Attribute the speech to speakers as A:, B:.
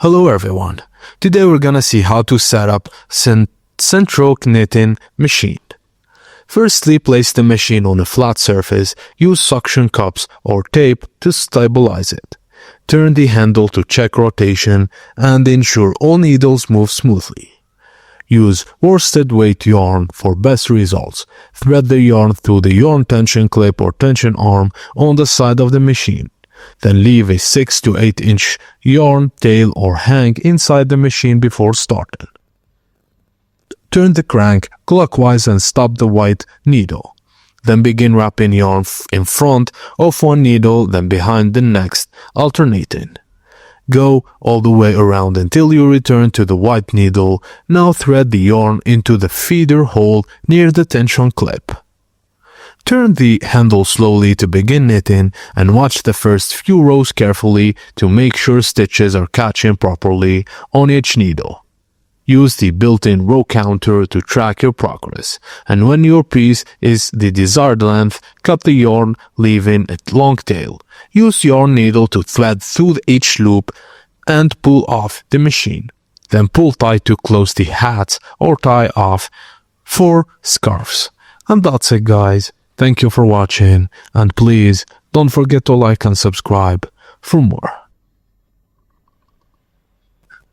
A: Hello everyone, today we're gonna see how to set up Sentro knitting machine. Firstly, place the machine on a flat surface, use suction cups or tape to stabilize it. Turn the handle to check rotation and ensure all needles move smoothly. Use worsted weight yarn for best results. Thread the yarn through the yarn tension clip or tension arm on the side of the machine. Then leave a 6 to 8 inch yarn tail or hang inside the machine before starting. Turn the crank clockwise and stop the white needle. Then begin wrapping yarn in front of one needle, then behind the next, alternating. Go all the way around until you return to the white needle. Now thread the yarn into the feeder hole near the tension clip. Turn the handle slowly to begin knitting and watch the first few rows carefully to make sure stitches are catching properly on each needle. Use the built-in row counter to track your progress, and when your piece is the desired length, cut the yarn, leaving a long tail. Use yarn needle to thread through each loop and pull off the machine. Then pull tight to close the hats or tie off for scarves. And that's it, guys. Thank you for watching, and please don't forget to like and subscribe for more.